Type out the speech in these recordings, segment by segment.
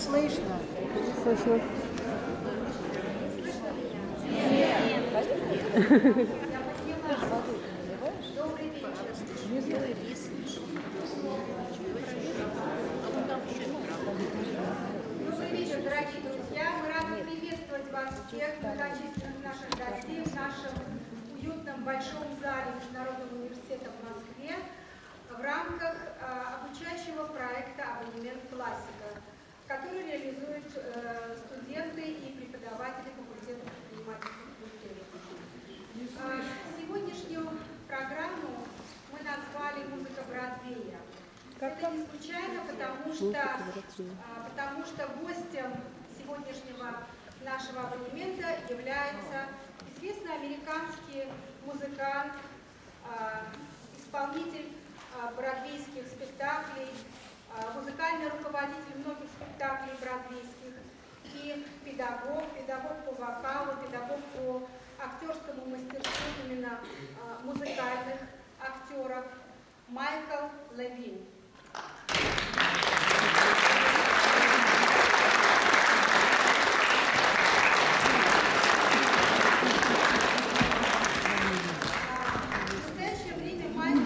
слышно. Слышно. Добрый вечер, дорогие друзья. Мы рады приветствовать вас всех, многочисленных наших гостей в нашем уютном большом зале Международного университета в Москве в рамках обучающего проекта «Абонемент классика», который реализуют студенты и преподаватели факультета предпринимательской культуры. Сегодняшнюю программу мы назвали «Музыка Бродвея». Это не случайно, потому что гостем сегодняшнего нашего абонемента является известный американский музыкант, исполнитель бродвейских спектаклей, музыкальный руководитель многих спектаклей бродвейских и педагог по вокалу, педагог по актерскому мастерству именно музыкальных актеров Майкл Левайна. В настоящее время Майкл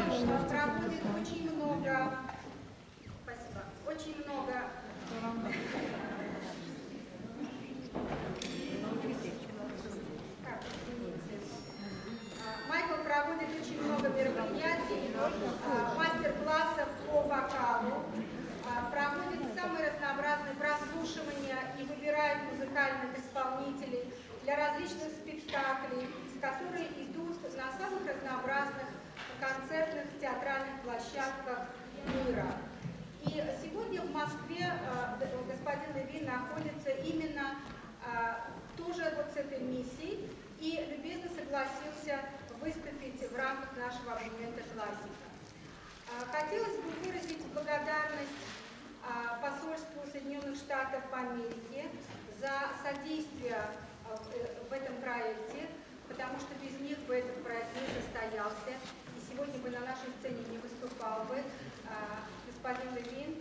проводит очень много мероприятий, мастер-классов по вокалу, проводит самые разнообразные прослушивания и выбирает музыкальных исполнителей для различных спектаклей, которые идут на самых разнообразных концертных театральных площадках мира. И сегодня в Москве господин Левайна находится именно тоже вот с этой миссией и любезно согласился выступить в рамках нашего абонемента «Классика». Хотелось бы выразить благодарность посольству Соединенных Штатов Америки за содействие в этом проекте, потому что без них бы этот проект не состоялся, и сегодня бы на нашей сцене не выступал бы господин Левайна.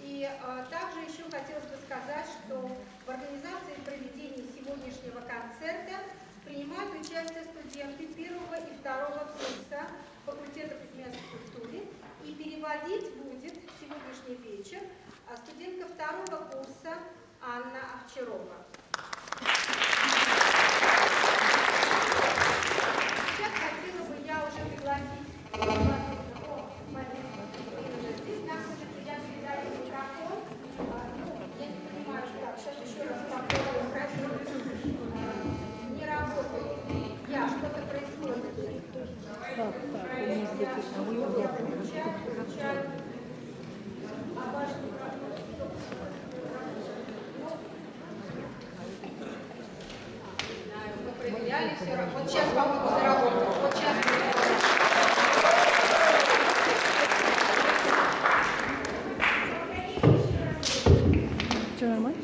И также еще хотелось бы сказать, что в организации и проведении сегодняшнего концерта принимают участие студенты первого и второго курса факультета предметной культуры, и переводить будет сегодняшний вечер студентка второго курса Анна Овчарова. Сейчас хотела бы я уже пригласить. Здесь находится, я передаю микрофон. Я не понимаю, так, сейчас еще раз попробую. Не работает. Что-то происходит. Мы проверяли все. Вот сейчас, по-моему, заработало. Вот сейчас. Что, нормально?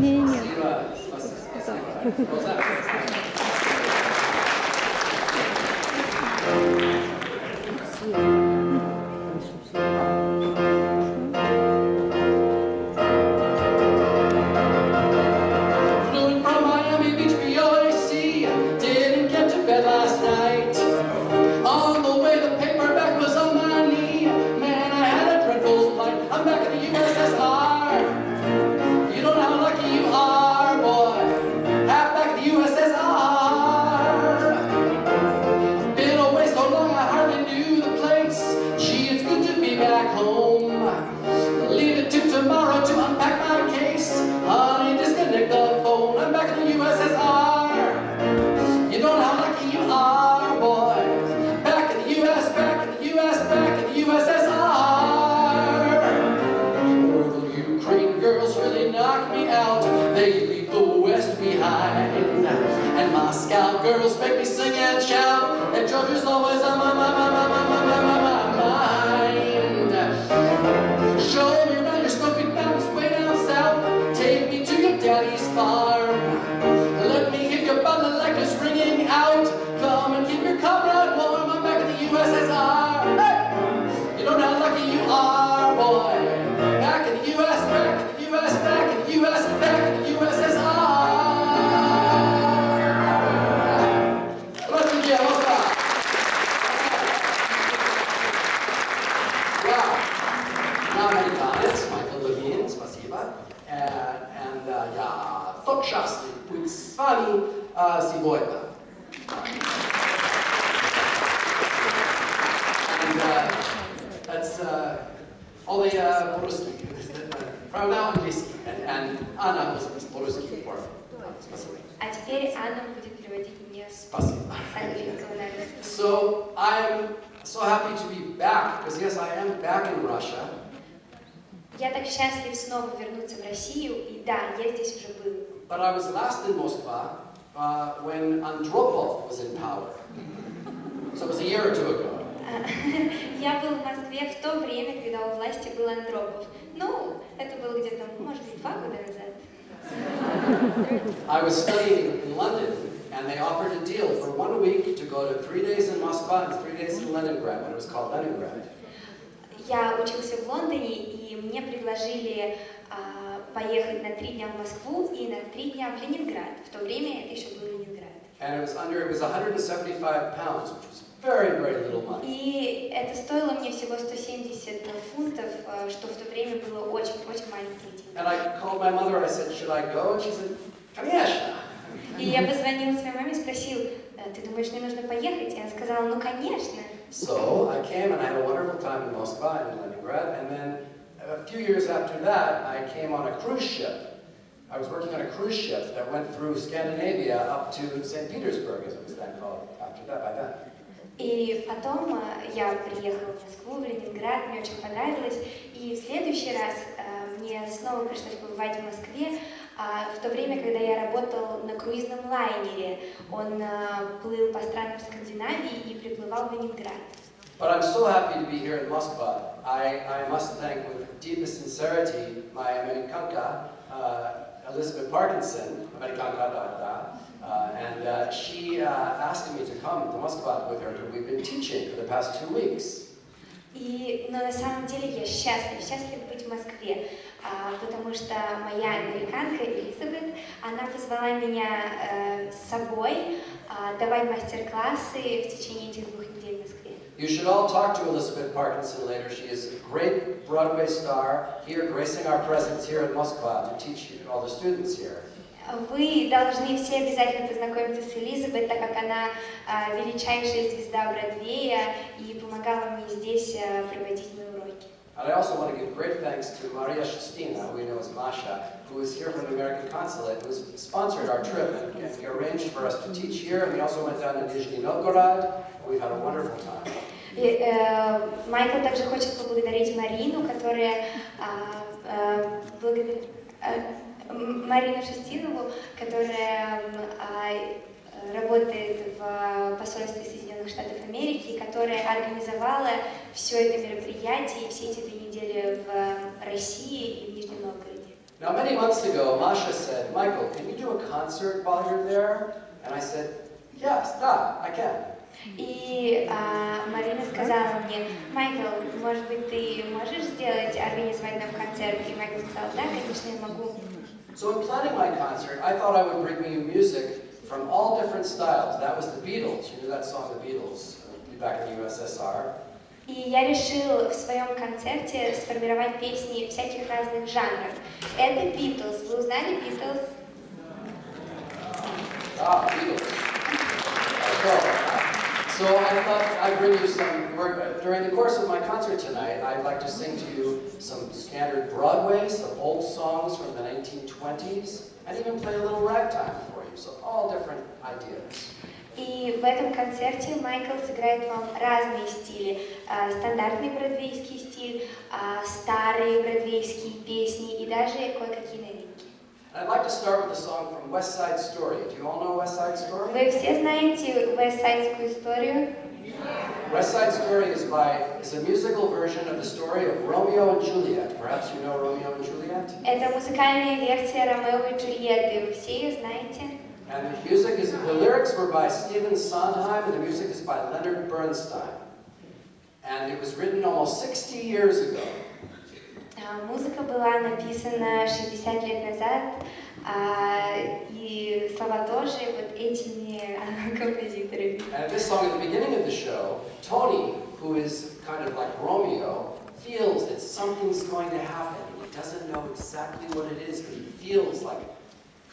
Не-не-не. Flew from Miami Beach, USSR. Didn't get to bed last night. On the way, the paperback was on my knee. Man, I had a dreadful flight. I'm back in the USSR. You don't know how lucky you are, boy. Half back in the USSR. Been away so long, I hardly knew the place. Gee, it's good to be back home. Leave it to tomorrow to unpack my case. Honey, disconnect the phone. I'm back in the USSR. You don't know how lucky you are, boys. Back in the US, back in the US, back in the USSR. Where the Ukraine girls really knock me out. They leave the West behind. And Moscow girls make me sing and shout. And Georgia's always on my mind. Show me around your Smoky Mountains way down south. Take me to your daddy's farm. Let me hear your butler like it's ringing out. Come Only по-русски. Правда, английский. And Anna was по-русски. Спасибо. А теперь Анна будет переводить мне с Спасибо. английского на русский. So I'm so happy to be back, because yes, I am back in Russia. Я так счастлив снова вернуться в Россию, и да, я здесь уже был. But I was last in Moscow when Andropov was in power. So it was a year or two ago. Я был в Москве в то время, когда у власти был Андропов. Ну, это было где-то, может быть, 2 года назад. I was studying in London, and they offered a deal for 1 week to go to 3 days in Moscow and 3 days in Leningrad, when it was called Leningrad. Я учился в Лондоне, и мне предложили поехать на 3 дня в Москву и на 3 дня в Ленинград. В то время это еще был Ленинград. And it was 175 pounds, which was very, very little money. И это стоило мне всего 170 фунтов, что в то время было очень-очень маленькие деньги. And I called my mother, I said, should I go? And she said, конечно. И я позвонила своей маме и спросил, ты думаешь, мне нужно поехать? И она сказала, ну конечно. So I came and I had a wonderful time in Moscow and in Leningrad, and then a few years after that, I came on a cruise ship. I was working on a cruise ship that went through Scandinavia up to St. Petersburg, as it was then called, after that, by then. И потом я приехала в Москву, в Ленинград, мне очень понравилось. И в следующий раз мне снова пришлось побывать в Москве, в то время, когда я работал на круизном лайнере. Он плыл по странам Скандинавии и приплывал в Ленинград. But I'm so happy to be here in Moscow. I must thank with deepest sincerity my Amerikanka, Elizabeth Parkinson, and she asked me to come to Moscow with her, because we've been teaching for the past 2 weeks. Но на самом деле я счастлив быть в Москве, потому что моя американка Элизабет, она позвала меня с собой давать мастер-классы в течение этих 2 недель в Москве. You should all talk to Elizabeth Parkinson later. She is a great Broadway star here, gracing our presence here in Moscow to teach all the students here. Вы должны все обязательно познакомиться с Элизабет, так как она величайшая звезда Бродвея и помогала мне здесь проводить мои уроки. And I also want to give great thanks to Maria Shestina, who we know as Masha, who is here from the American Consulate, who has sponsored our trip and arranged for us to teach here. And we also went down to Nizhny Novgorod, and we've had a wonderful time. Майкл также хочет поблагодарить Марину, которая Марину Шестинову, которая работает в посольстве Соединенных Штатов Америки, которая организовала все это мероприятие и все эти 2 недели в России и в Нижнем Новгороде. Now, many months ago, Masha said, Michael, can you do a concert while you're there? And I said, yes, да, I can. И Марина сказала мне, Майкл, может быть, ты можешь организовать нам концерт? И Майкл сказал, да, конечно, я могу. So in planning my concert, I thought I would bring you music from all different styles. That was the Beatles. You knew that song, the Beatles, back in the USSR. И я решил в своем концерте сформировать песни всяких разных жанров. Это Beatles. Вы узнали Beatles? Ah, Beatles. So I thought I'd bring you some, during the course of my concert tonight, I'd like to sing to you some standard Broadway, some old songs from the 1920s, and even play a little ragtime for you, so all different ideas. И в этом концерте Майкл сыграет вам разные стили. Стандартный бродвейский стиль, старые бродвейские песни и даже кое-какие новинки. I'd like to start with a song from West Side Story. Do you all know West Side Story? Вы все знаете Вестсайдскую историю? West Side Story is a musical version of the story of Romeo and Juliet. Perhaps you know Romeo and Juliet? Это музыкальная версия Ромео и Джульетты. Вы все ее знаете? And the lyrics were by Stephen Sondheim, and the music is by Leonard Bernstein. And it was written almost 60 years ago. Музыка была написана 60 лет назад, и слова тоже вот этими композиторами. And this song at the beginning of the show, Tony, who is kind of like Romeo, feels that something's going to happen. He doesn't know exactly what it is, but he feels like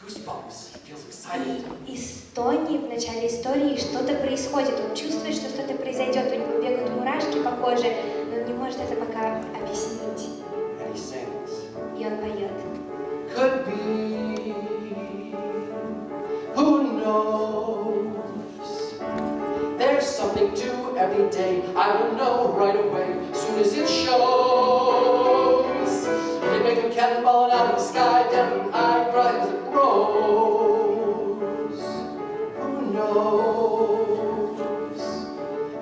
goosebumps. He feels excited. И с Тони в начале истории что-то происходит. Он чувствует, что что-то произойдет. У него бегают мурашки по коже, но он не может это пока объяснить. And he sings. И он поет. Could be, who knows? There's something to every day. I will know right away, soon as it shows. They make a cannonball out of the sky, down the eye, bright as it grows. Who knows?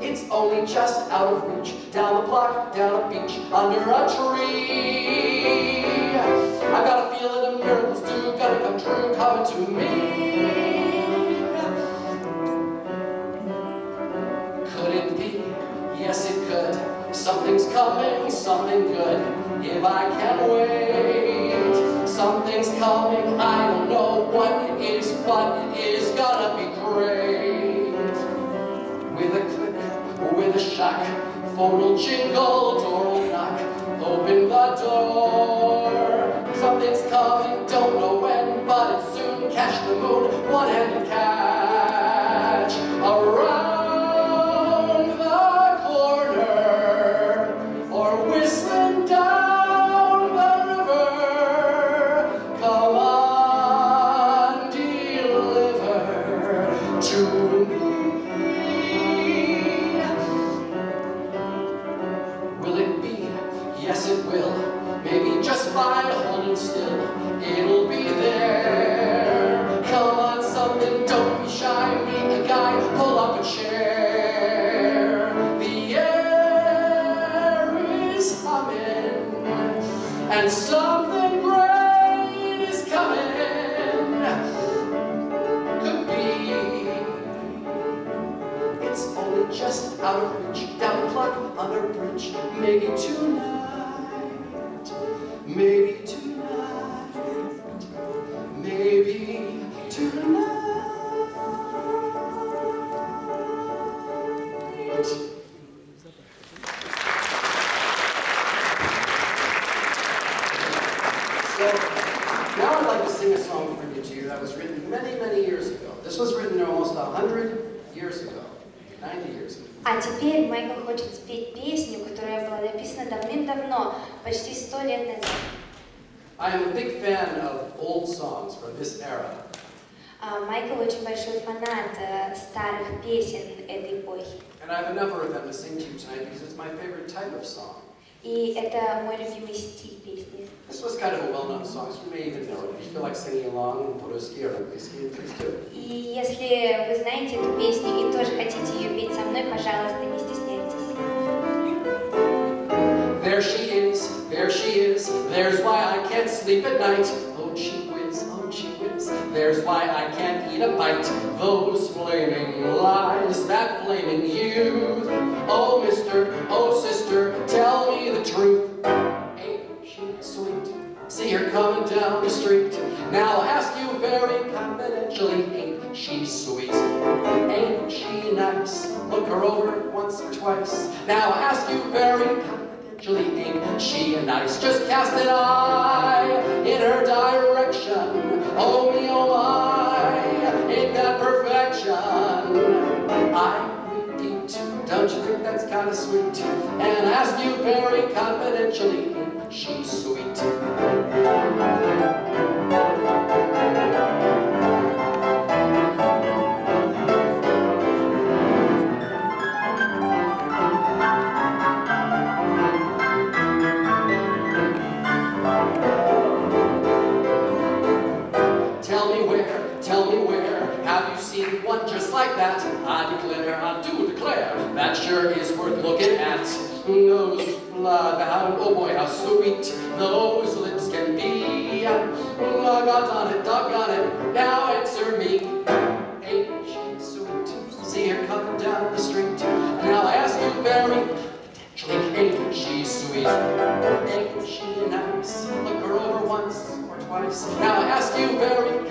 It's only just out of reach, down the block, down a beach, under a tree. I got a feeling of miracles too, gonna come true, coming to me. Could it be? Yes, it could. Something's coming, something good, if I can wait. Something's coming, I don't know what it is, but it is gonna be great. With a click, with a shock, phone will jingle, door will knock, open the door. Something's coming, don't know when, but it's soon. Catch the moon, one hand to catch. Around the corner, or whistling down the river. Come on, deliver to me. Will it be? Yes, it will. Maybe just by holding still, it'll be there. Come on, something, don't be shy. Meet a guy, pull up a chair. The air is humming, and something great is coming. Could be. It's only just out of reach, down the clock, under a bridge. Maybe tonight. Maybe tonight, maybe tonight. So, now I'd like to sing a song for you that was written many, many years ago. This was written almost 100 years ago, 90 years ago. А теперь Майкл хочет спеть песню, которая была написана давным-давно, почти 100 лет назад. I am a big fan of old songs from this era. Майкл очень большой фанат старых песен этой эпохи. And I have a number of them to sing to you tonight because it's my favorite type of song. И это мой любимый стиль песни. This was kind of a well-known song, so you may even know it. If you feel like singing along, please do. И если вы знаете эту песню и тоже хотите ее петь со мной, пожалуйста, не стесняйтесь. There she is, there's why I can't sleep at night. Oh, she whiz, there's why I can't eat a bite. Those flaming lies, that flaming youth. Oh, mister, oh, sister, tell me the truth. Ain't she sweet? See her coming down the street. Now I'll ask you very confidentially, ain't she sweet? Ain't she nice? Look her over once or twice. Now I'll ask you very confidentially, ain't she nice? Just cast an eye in her direction. Oh me, oh my, ain't that perfection? I repeat, don't you think that's kind of sweet? And ask you very confidentially, ain't she sweet? Tell me where, have you seen one just like that? I do declare, that sure is worth looking at. Those bloodhound, oh boy, how sweet those lips can be. Doggone it, now answer me. Ain't she sweet? See her coming down the street. Now I ask you very confidentially, ain't she sweet? Ain't she nice? Look her over once or twice. Now I ask you very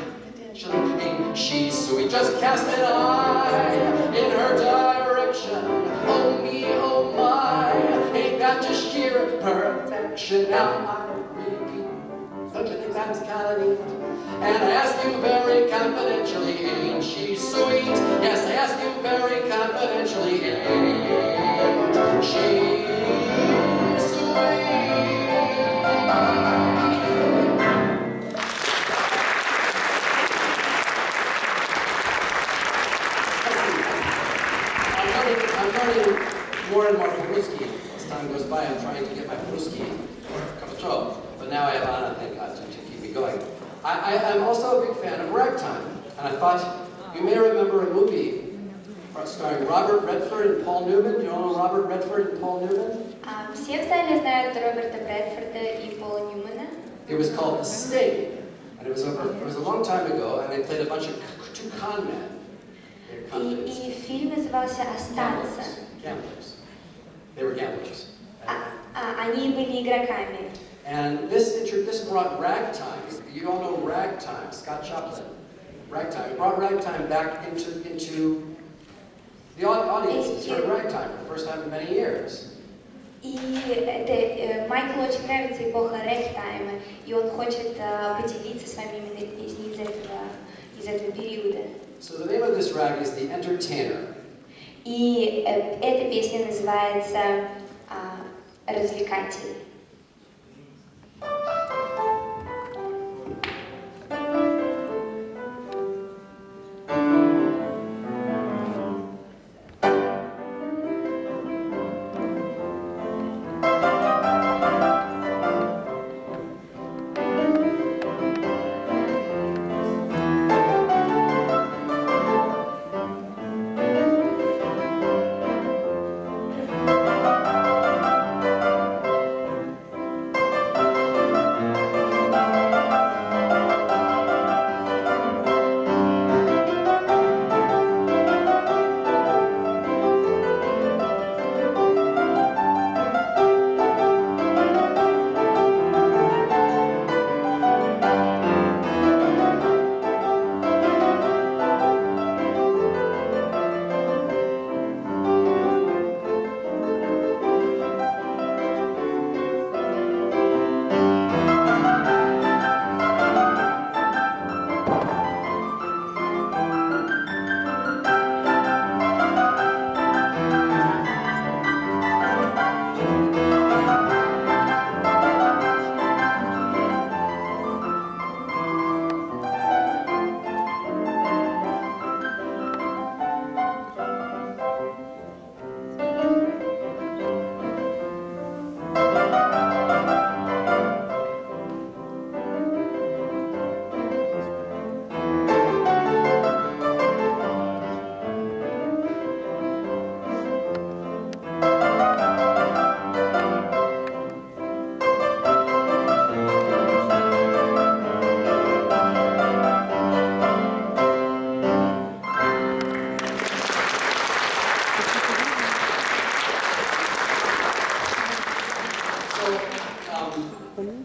ain't she sweet? Just cast an eye in her direction. Oh me, oh my, ain't that just sheer perfection? Now I repeat, don't you think that's kind of neat? And I ask you very confidentially, ain't she sweet? Yes, I ask you very confidentially, ain't she I'm learning more and more Ruski. As time goes by, I'm trying to get my Ruski control. But now I have Anna, thank God, to keep me going. I'm also a big fan of ragtime. And I thought, you may remember a movie starring Robert Redford and Paul Newman. Do you all know Robert Redford and Paul Newman? Все в зале знают Роберта Брэдфорда и Пола Ньюмана. It was called The Sting. And it was a long time ago, and they played a bunch of two con men. И фильм назывался «Остаться». Gamblers. They were gamblers. Они были игроками. And this brought ragtime. You all know ragtime, Scott Joplin. Ragtime. It brought ragtime back into the audience. It heard ragtime for the first time in many years. И Майклу очень нравится эпоха рэгтайма, и он хочет поделиться с вами именно песней из этого периода. So the name of this rag is The Entertainer. И эта песня называется «Развлекатель».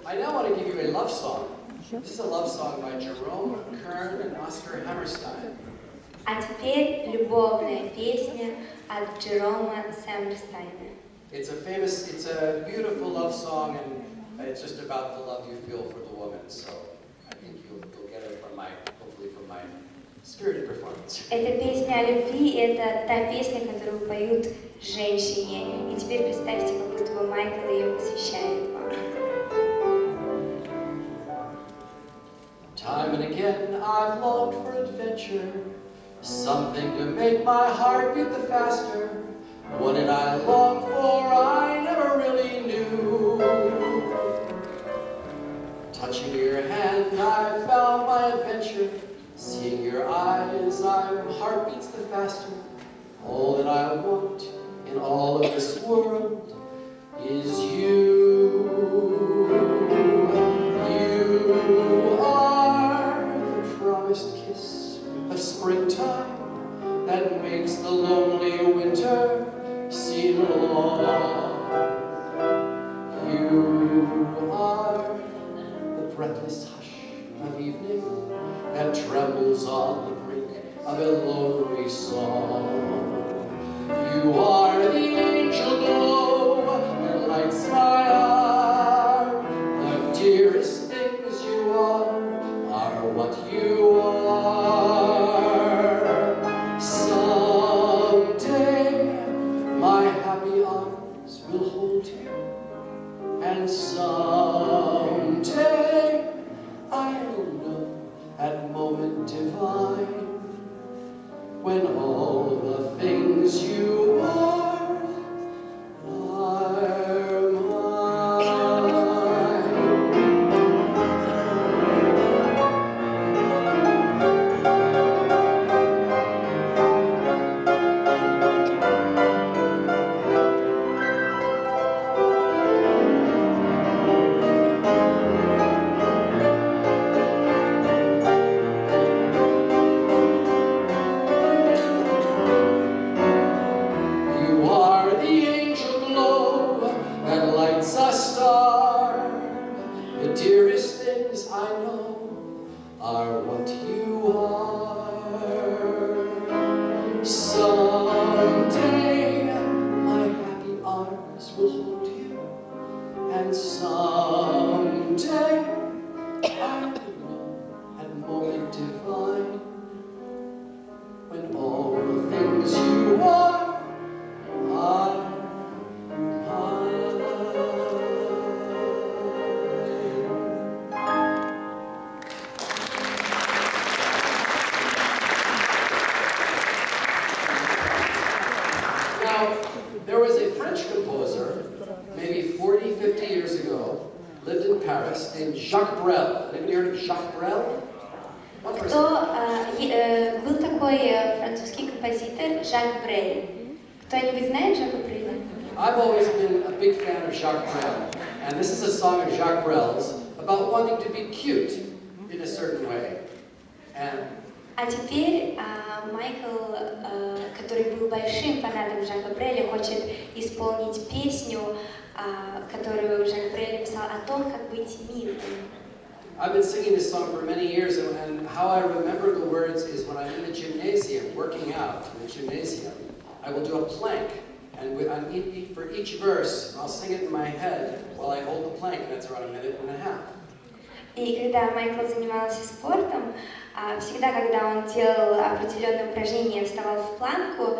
I now want to give you a love song. This is a love song by Jerome Kern and Oscar Hammerstein. А теперь любовная песня от Джерома Саммерстайна. It's a beautiful love song, and it's just about the love you feel for the woman. So I think you'll get it hopefully from my spirited performance. Эта песня о любви, это та песня, которую поют женщине. И теперь представьте, как будто бы Майкл ее посвящает вам. Time and again I've longed for adventure, something to make my heart beat the faster. What did I long for? I never really knew. Touching your hand, I found my adventure. Seeing your eyes, my heart beats the faster. All that I want in all of this world is you. You are the promised kiss of springtime that makes the lonely winter seem long. You are the breathless hush of evening that trembles on the brink of a lonely song. You are the angel glow that lights my heart. The dearest things you are what you are. Someday my happy arms will hold you, and someday I'll know that moment divine when all the things you are someday my happy arms will hold you, and someday I will know at moment divine when all the things you are mine. Now, there was a French composer, maybe 40, 50 years ago, lived in Paris, named Jacques Brel. Anybody heard of Jacques Brel? One person. Был такой французский композитор Жак Брель. Кто-нибудь знает Жака Бреля? I've always been a big fan of Jacques Brel, and this is a song of Jacques Brel's about wanting to be cute in a certain way. And А теперь Майкл, который был большим фанатом Жака Бреля, хочет исполнить песню, которую Жак Брель написал о том, как быть милым. I've been singing this song for many years, and how I remember the words is when I'm in the gymnasium, working out in the gymnasium, I will do a plank, and for each verse, I'll sing it in my head while I hold the plank, and that's around a minute and a half. И когда Майкл занимался спортом, всегда, когда он делал определенные упражнения, вставал в планку,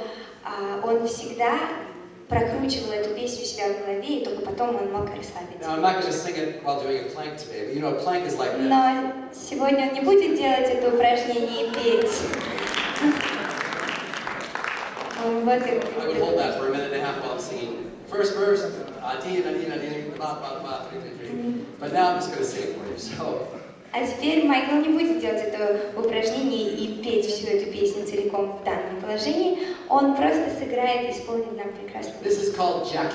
он всегда прокручивал эту песню у себя в голове, и только потом он мог расслабиться. Now, I'm not going to sing it while doing a plank today, but you know, a plank is like this. Но сегодня он не будет делать это упражнение и петь. I would hold that for a minute and a half while I'm singing. First verse, but now I'm just going to sing it for you. So. А теперь Майкл не будет делать это упражнение и петь всю эту песню целиком в данном положении. Он просто сыграет и исполнит нам прекрасно. This is called Jackie.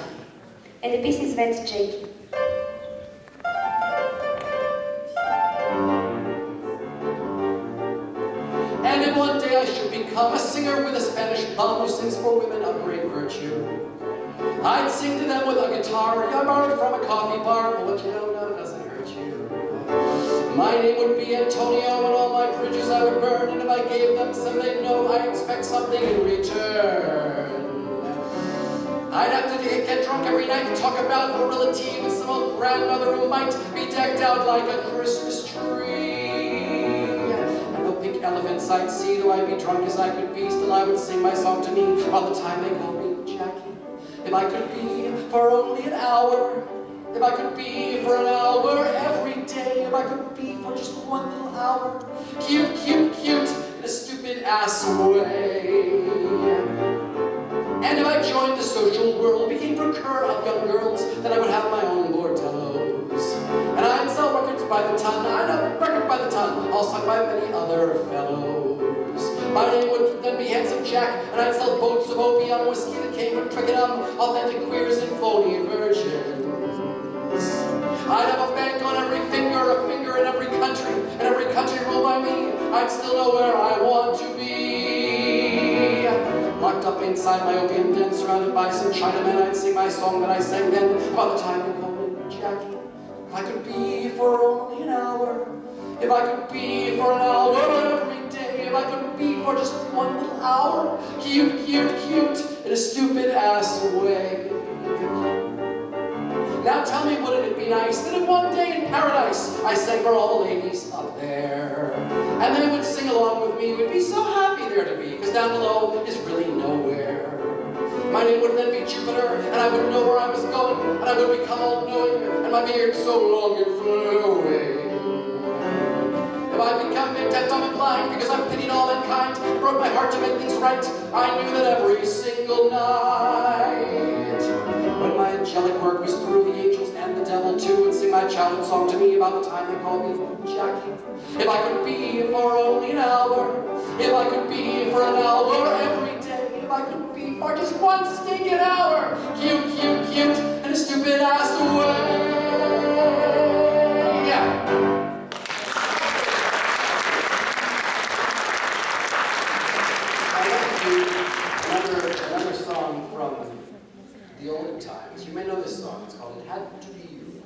Эта песня называется «Джеки». And if one day I should become a singer with a Spanish bum who sings for women of great virtue, I'd sing to them with a guitar I borrowed from a coffee bar, but what you don't know doesn't hurt you. My name would be Antonio, and all my bridges I would burn, and if I gave them some, they'd know I expect something in return. I'd have to get drunk every night and talk about virility with some old grandmother who might be decked out like a Christmas tree. And no pink elephants I'd see, though I'd be drunk as I could be, still I would sing my song to me all the time they called me Jackie. If I could be for only an hour, if I could be for an hour every day, if I could be for just one little hour, cute, cute, cute, in a stupid ass way. And if I joined the social world, became procure of young girls, then I would have my own bordellos. And I'd sell records by the ton, I'd have records by the ton, all sung by many other fellows. My name would then be Handsome Jack, and I'd sell boats of opium, whiskey that came from Twickenham, authentic queers and phony virgins. I'd have a bank on every finger, a finger in every country, and every country ruled by me. I'd still know where I want to be. Locked up inside my opium den, surrounded by some Chinamen, I'd sing my song that I sang then. By the time they called me Jackie, if I could be for only an hour, if I could be for an hour every day, if I could be for just one little hour, cute, cute, cute, in a stupid ass way. Now tell me, wouldn't it be nice that if one day in paradise I sang for all the ladies up there, and they would sing along with me, we'd be so happy there to be, because down below is really nowhere. My name would then be Jupiter, and I would know where I was going, and I would become all-knowing, and my beard so long and flowing. If I become deaf, dumb, and blind, because I pitied all mankind, broke my heart to make things right, I knew that every single night, when my angelic work was through, the angels and the devil too would sing my childhood song to me about the time they called me Jackie. If I could be for only an hour, if I could be for an hour every day, if I could be for just one stinking hour, cute, cute, cute, in a stupid ass way. Yeah. Another song from the olden times. You may know this song. It's called "It Had to Be You."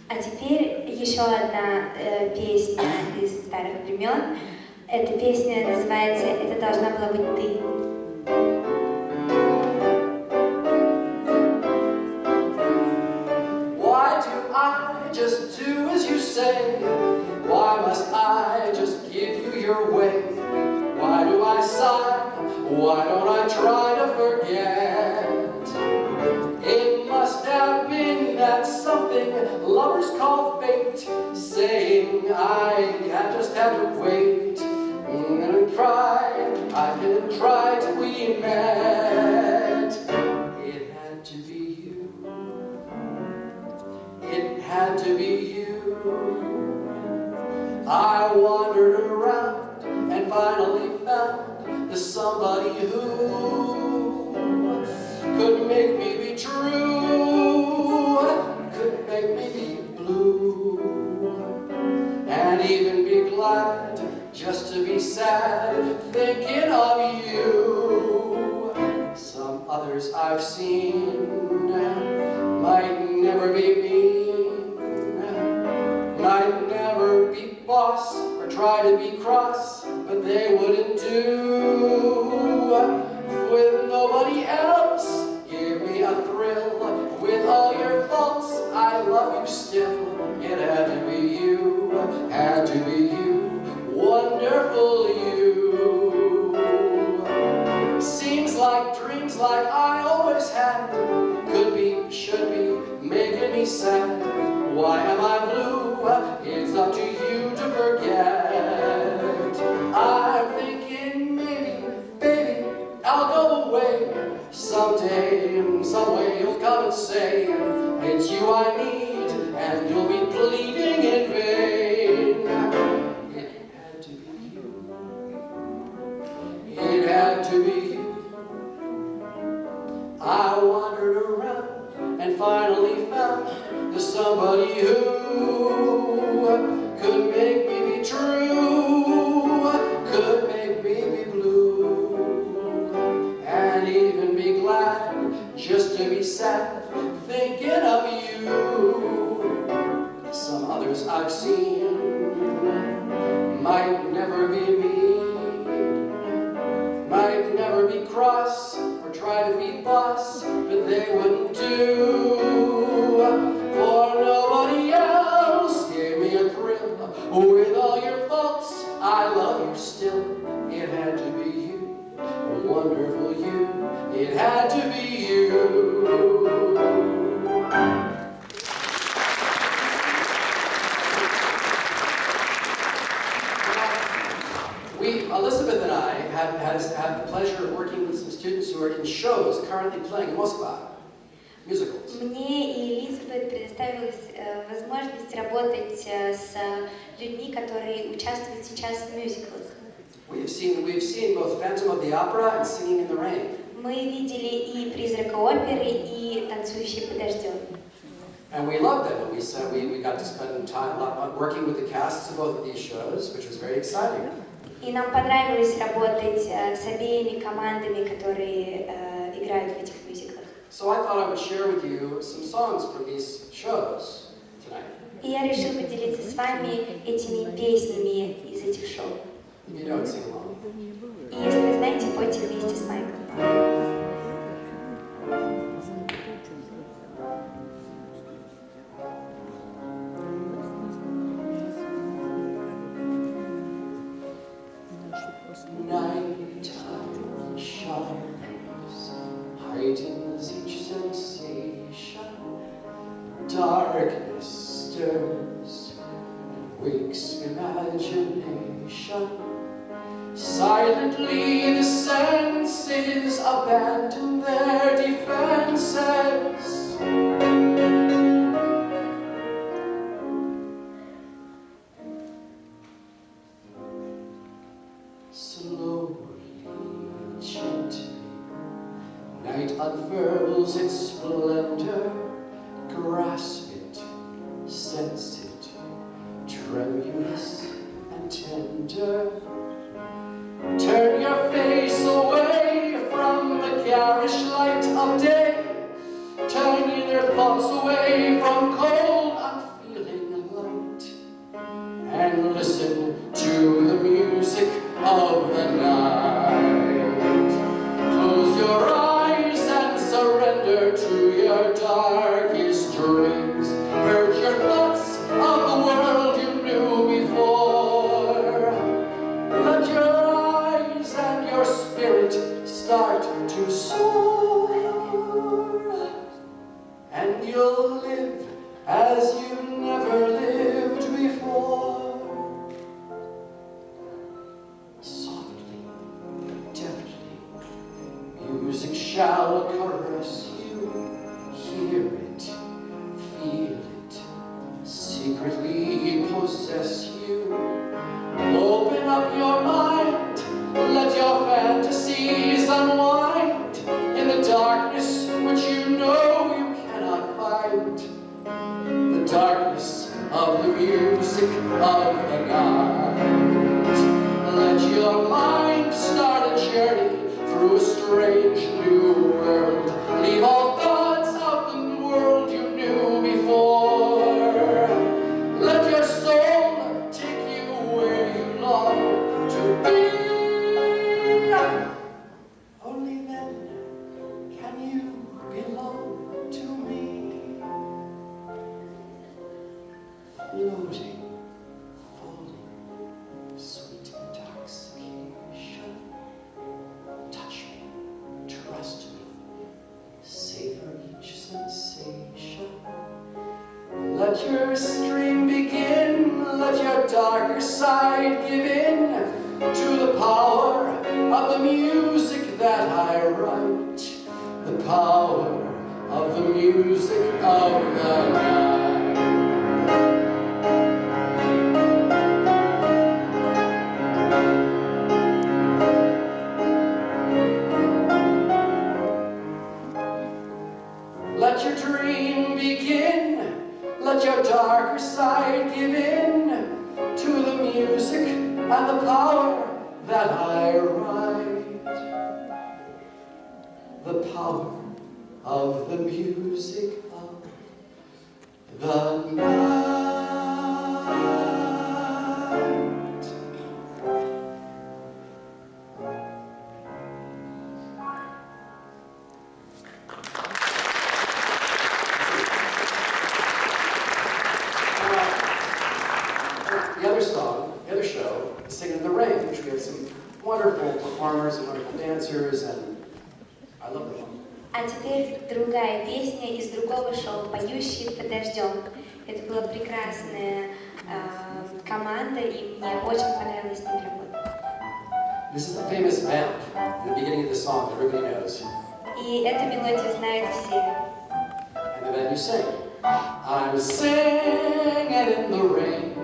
А теперь еще одна песня из старых времен. Эта песня называется «Это должна была быть ты». say? Why must I just give you your way? Why do I sigh? Why don't I try to forget? It must have been that something lovers call fate, saying I just have to wait. And I can try till we met. It had to be you. It had to be you. I wandered around and finally found the somebody who could make me be true, could make me be blue, and even be glad just to be sad thinking of you. Some others I've seen might never be mean, might never be boss or try to be cross, but they wouldn't do. With nobody else, give me a thrill. With all your faults, I love you still. It had to be you, had to be you, wonderful you. Seems like dreams like I always had, could be, should be, making me sad. Why am I blue? It's up to you to forget. I'm thinking maybe, baby, I'll go away. Someday, some way you'll come and say, it's you I need, and you'll be pleading in vain. It had to be you. It had to be you. I wandered around and finally found the somebody who could make me be true, could make me be blue, and even be glad just to be sad thinking of you. Some others I've seen might never be mean, might never be cross or try to be boss, but they wouldn't do. For nobody else gave me a thrill. With all your faults, I love you still. It had to be you, wonderful you. It had to be you. Elizabeth and I have the pleasure of working with some students who are in shows currently playing in Moscow, musicals. Мне и Элизабет предоставилась возможность работать с людьми, которые участвуют сейчас в мюзиклах. We've seen both Phantom of the Opera and Singing in the Rain. Мы видели и «Призрака оперы», и «Танцующий под дождем». And we loved it. We got to spend time working with the casts of both of these shows, which was very exciting. И нам понравилось работать с обеими командами, которые играют в этих мюзиклах. So I thought I would share with you some songs from these shows tonight. И я решил поделиться с вами этими песнями из этих шоу. If you don't sing along. И если вы знаете, пойте вместе с Майклом. Nighttime shines, heightens each sensation. Darkness stirs and wakes imagination. Silently the senses abandon their defenses. Slowly, gently, night unfurls its splendor. Grasp it, sense it, tremulous and tender. Turn your face away from the garish light of day. Turn your thoughts away from cold, unfeeling light, and listen to the music of the night. Close your eyes and surrender to your darkest dreams. Purge your thoughts of the world you and you'll live as you never lived before. Softly, deftly, music shall caress you. Hear it, feel it, secretly possess you. Open up your mind, let your fantasies unwind in the darkness which you know you cannot find. The darkness of the music of the night. Let your mind start a journey through a strange new world. Leave all thoughts of the world you knew before. Let your soul take you where you long to be. Only then can you belong to me. Floating, falling, sweet intoxication. Touch me, trust me, savor each sensation. Let your stream begin, let your darker side give in to the power of the music that I write. The power of the music of the night. Let your dream begin, let your darker side give in to the music and the power that I write. The power of the music of the night. The other song, the other show, is Singin' in the Rain, which we have some wonderful performers and wonderful dancers, and I love the one. А теперь другая песня из другого шоу «Поющие под дождем». Это была прекрасная команда, и мне очень понравилось с ними работать. This is the famous vamp in the beginning of the song that everybody knows. И эту мелодию знают все. And then you sing. I'm singing in the rain,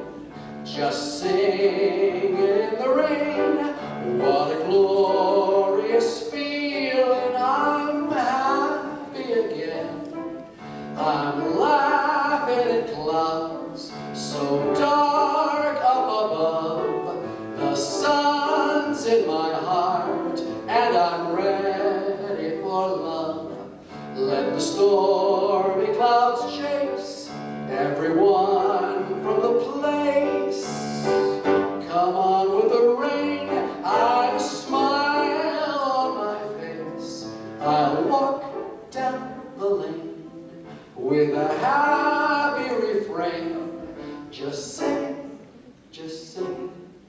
just singing in the rain. What a glorious feeling, I'm happy again. I'm laughing at clouds so dark up above. The sun's in my heart and I'm ready for love. Let the stormy clouds chase everyone from the place. Come on with the rain, I've a smile on my face. I'll walk down the lane with a happy refrain. Just sing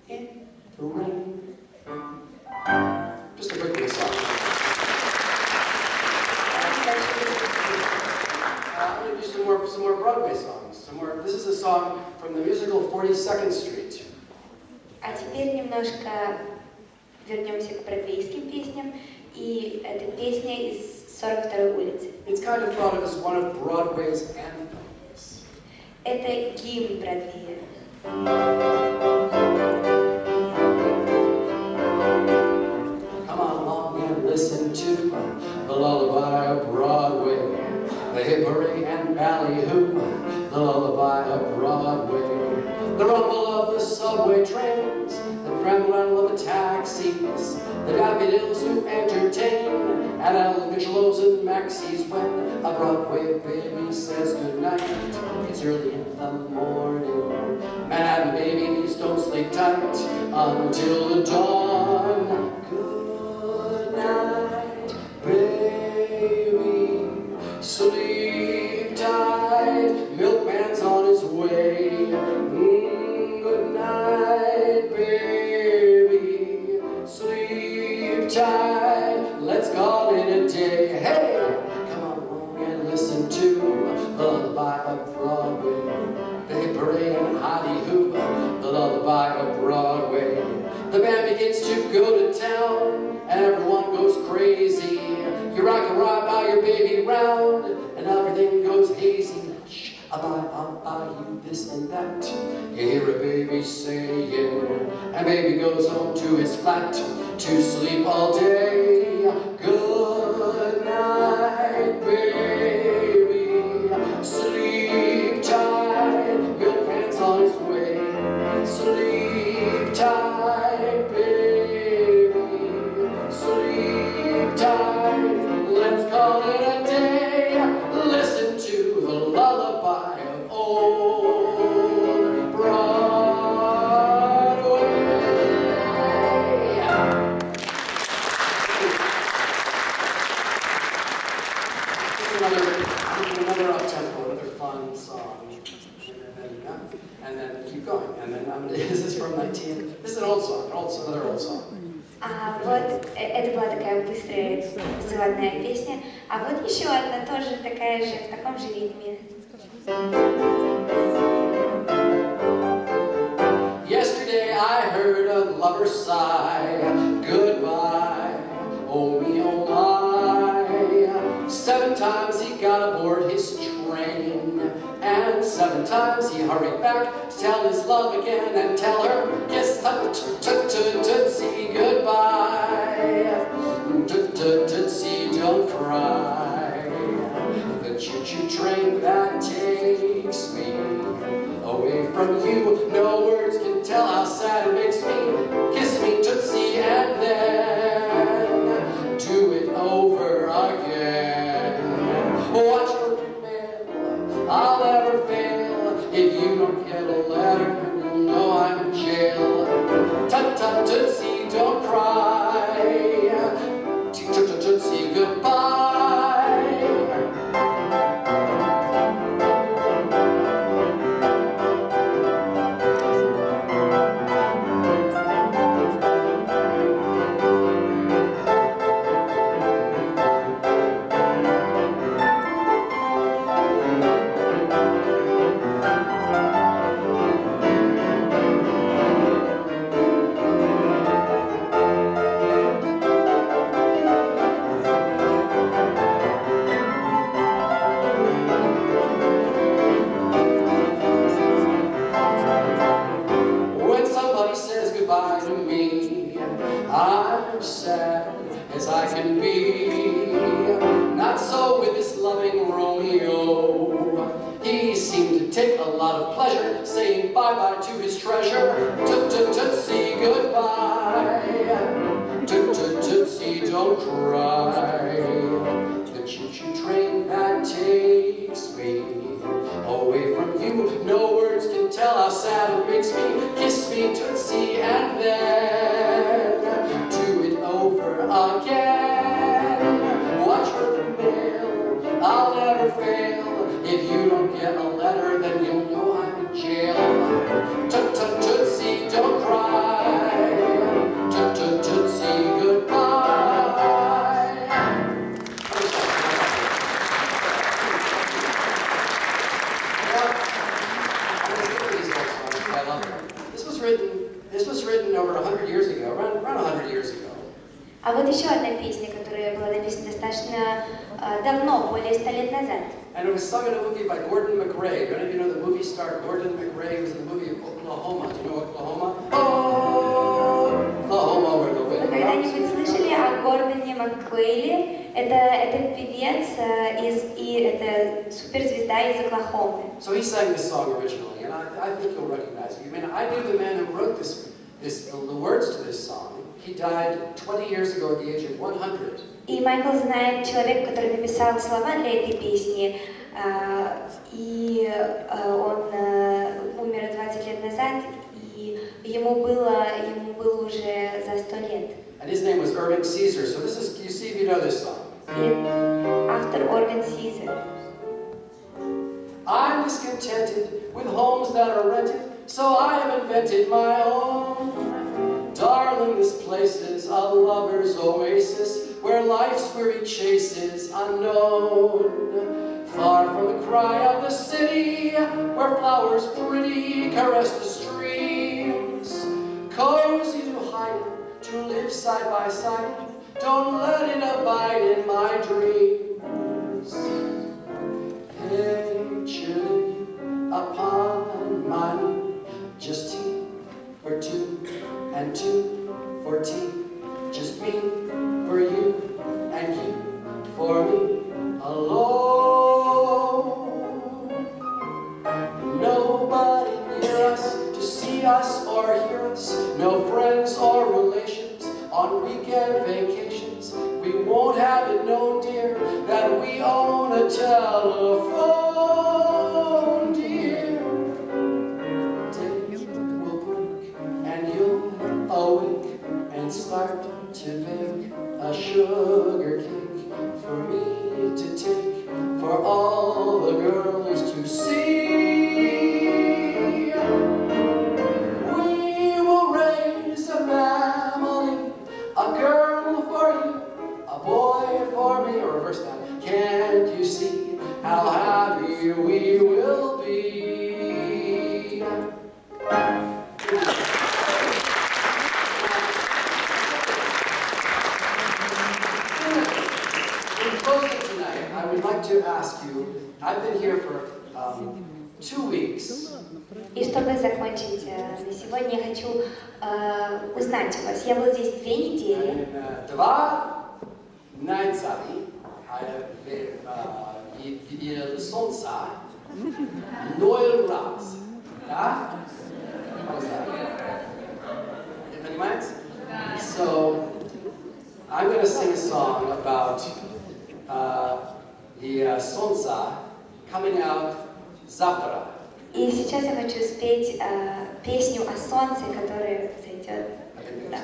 in the rain. Just a quick little song. I'm going to do some more Broadway songs. This is a song from the musical 42nd Street. А теперь немножко вернемся к бродвейским песням, и это песня из 42-й улицы. It's kind of thought of as one of Broadway's anthems. Это гимн Бродвея. Come on along and listen to the lullaby of Broadway, the hickory and ballyhoo, the lullaby of Broadway, the rumble of the subway trains, the trembling of the taxis, the daffodils who entertain at elegant shows and maxis when a Broadway baby says goodnight. It's early in the morning. Manhattan babies don't sleep tight until the dawn. Good night, baby. Sleep tight. Milkman's on his way. Good night, baby. Sleep tight. Let's call it a day. Hey, come on along and listen to baby round, and everything goes hazy. Shh, I'll buy you this and that. You hear a baby saying, and baby goes home to his flat to sleep all day. Good night, baby. Sleep tight. Milkman's on his way. Sleep tight, baby. Sleep tight. Let's call it a day. Listen to the lullaby of old Broadway. Another up-tempo, another fun song, and then keep going. And then this is from 19. This is an old song, another old song. Вот это была такая быстрая заводная песня, а вот еще одна тоже такая же, в таком же ритме. Yesterday I heard a lover sigh, goodbye, oh me, oh my. 7 times he got aboard his train, and 7 times he hurried back to tell his love again and tell her, kiss, tootsie, goodbye. Tootsie, don't cry. The choo-choo train that takes me away from you, no words can tell how sad it makes me. Kiss me, tootsie, and then do it over again. Watch your mail, I'll never fail. If you don't get a letter, you'll know I'm in jail. Tut-tut, tootsie, don't cry. Tootsie, goodbye. I'm sad as I can be. Not so with this loving Romeo. He seemed to take a lot of pleasure saying bye-bye to his treasure. Tootsie, goodbye. Tootsie, don't cry. The choo-choo train that takes me away from you, no words can tell how sad it makes me. Kiss me, tootsie, and then do it over again. Watch for the mail, I'll never fail. If you don't get a letter, then you'll know I'm in jail. Tootsie, don't cry. Tootsie, goodbye. This was written over 100 years ago, around 100 years ago. А вот еще одна песня, которая была написана достаточно давно, более 100 лет назад. And it was sung in a movie by Gordon McRae. Do any of you know the movie star Gordon McRae? He was in the movie Oklahoma. Do you know Oklahoma? Oh, Oklahoma, where the wind Вы когда-нибудь слышали о Гордоне Маккуэйле? Это певец и это суперзвезда из Оклахомы. So he sang this song originally, and I think you'll recognize it. I mean, I knew the man who wrote the words to this song. He died 20 years ago at the age of 100. И Майкл знает человека, который написал слова для этой песни, и он умер 20 лет назад, и ему было уже за 100 лет. And his name was Irving Caesar. So this is, you see if you know this song. Автор Орвин Сизер. I'm discontented with homes that are rented, so I have invented my own. Darling, this place is a lover's oasis, where life's weary chase is unknown. Far from the cry of the city, where flowers pretty caress the streams. Cozy to hide, to live side by side, don't let it abide in my dream. for me alone. Nobody near us to see us or hear us, no friends or relations on weekend vacations. We won't have it known, dear, that we own a telephone, dear. Day will break and you'll awake and start to bake a sugar cake for me to take, for all the girls to see. We will raise a family, a girl for you, a boy for me, or reverse that. Can't you see how happy we will be? In closing tonight, I would like to ask you, I've been here for 2 weeks. И чтобы закончить на сегодня, я хочу узнать у вас. Я был здесь 2 недели. Два найца и солнца 0 раз. Да? Понимаете? So, I'm going to sing a song about the солнца coming out завтра. И сейчас я хочу спеть песню о солнце, которое зайдет. Да.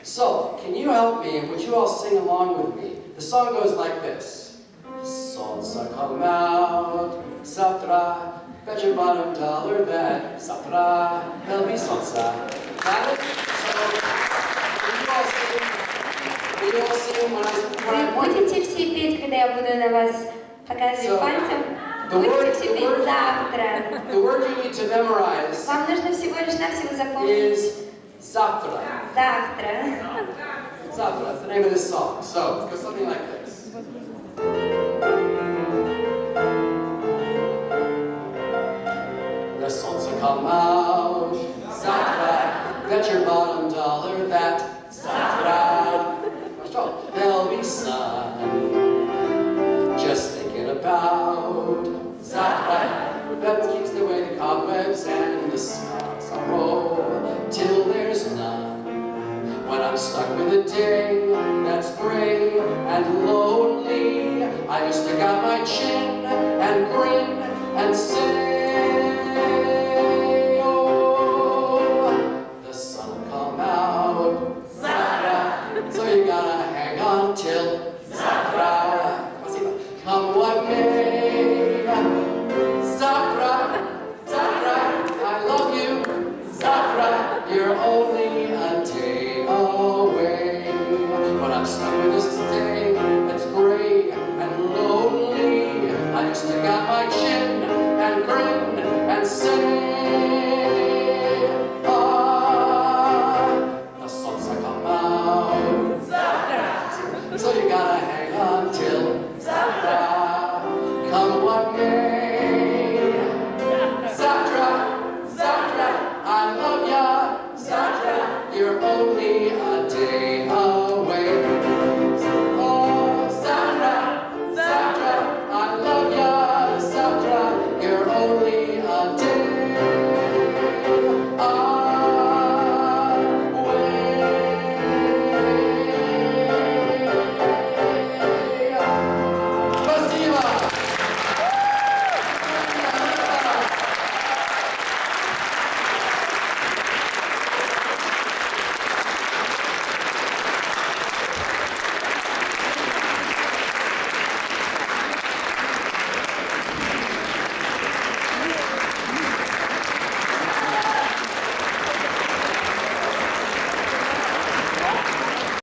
So, can you help me? Would you all sing along with me? The song goes like this. Солнце come out завтра, bet your bottom dollar that завтра there'll be солнце. Got it? So, will you all sing when I Вы будете все петь, когда я буду на вас показывать пальцем? Будете все петь завтра. The word you need to memorize Вам нужно всего лишь навсего запомнить is завтра. завтра. Завтра, that's the name of this song. So, it goes something like this. The солнце come out завтра, bet your bottom dollar that завтра there'll be sun. Just thinking about завтра, that keeps away the cobwebs and the sorrow till there's none. When I'm stuck with a day that's gray and lonely, I just stick out my chin and grin and say